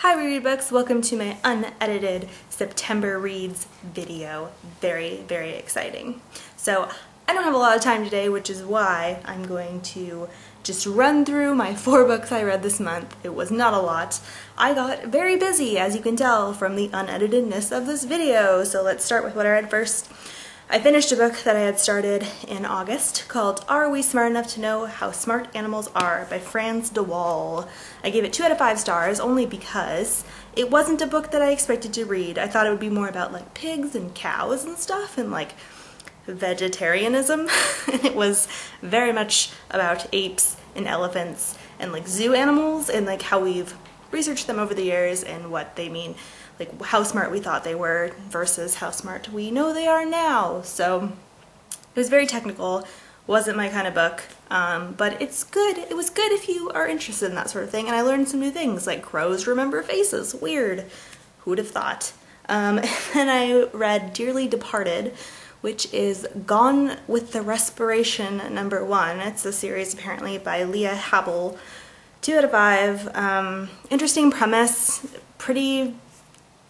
Hi Reread Books, welcome to my unedited September Reads video. Very, very exciting. So I don't have a lot of time today, which is why I'm going to just run through my 4 books I read this month. It was not a lot. I got very busy, as you can tell from the uneditedness of this video. So let's start with what I read first. I finished a book that I had started in August called Are We Smart Enough to Know How Smart Animals Are by Frans de Waal. I gave it 2 out of 5 stars only because it wasn't a book that I expected to read. I thought it would be more about like pigs and cows and stuff and like vegetarianism. And it was very much about apes and elephants and like zoo animals and like how we've researched them over the years and what they mean. Like how smart we thought they were versus how smart we know they are now. So it was very technical, wasn't my kind of book, but it's good. It was good if you are interested in that sort of thing, and I learned some new things like crows remember faces. Weird. Who'd have thought? And then I read Dearly Departed, which is Gone with the Respiration #1. It's a series apparently by Leah Habel. 2 out of 5. Interesting premise, pretty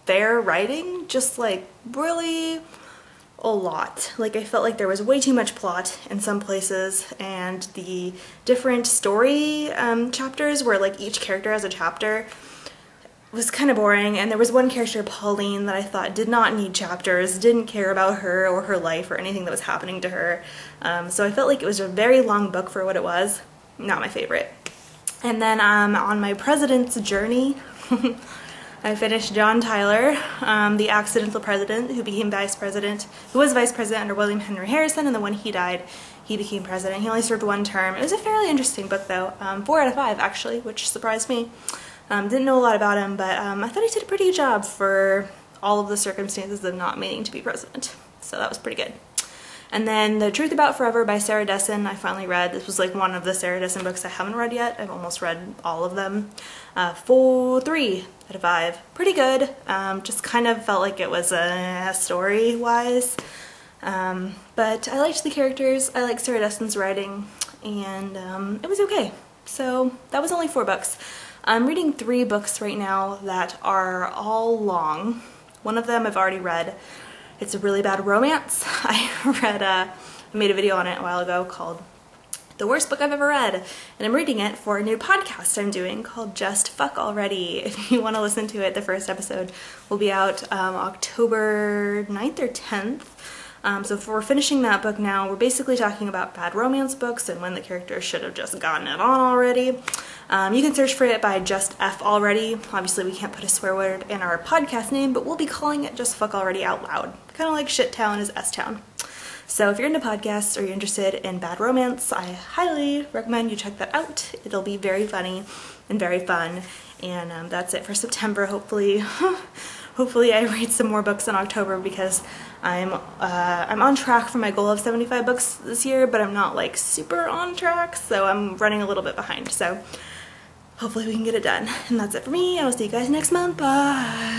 fair writing, just like really a lot. Like I felt like there was way too much plot in some places, and the different story chapters where like each character has a chapter was kind of boring, and there was one character, Pauline, that I thought did not need chapters, didn't care about her or her life or anything that was happening to her. So I felt like it was a very long book for what it was. Not my favorite. And then on my president's journey I finished John Tyler, the accidental president who became vice president, who was vice president under William Henry Harrison, and then when he died, he became president. He only served 1 term. It was a fairly interesting book though, 4 out of 5 actually, which surprised me. Didn't know a lot about him, but I thought he did a pretty good job for all of the circumstances of not meaning to be president. So that was pretty good. And then The Truth About Forever by Sarah Dessen I finally read. This was like one of the Sarah Dessen books I haven't read yet. I've almost read all of them. 3 out of 5. Pretty good. Just kind of felt like it was a story-wise. But I liked the characters. I like Sarah Dessen's writing. And it was okay. So that was only 4 books. I'm reading 3 books right now that are all long. One of them I've already read. It's a really bad romance. I made a video on it a while ago called The Worst Book I've Ever Read, and I'm reading it for a new podcast I'm doing called Just Fuck Already. If you want to listen to it, the first episode will be out October 9th or 10th. So if we're finishing that book now, we're basically talking about bad romance books and when the characters should have just gotten it on already. You can search for it by Just F Already. Obviously we can't put a swear word in our podcast name, but we'll be calling it Just Fuck Already out loud. Kind of like Shit Town is S Town. So if you're into podcasts or you're interested in bad romance, I highly recommend you check that out. It'll be very funny and very fun. And that's it for September, hopefully. Hopefully I read some more books in October because I'm on track for my goal of 75 books this year, but I'm not like super on track, so I'm running a little bit behind. So hopefully we can get it done. And that's it for me. I will see you guys next month. Bye!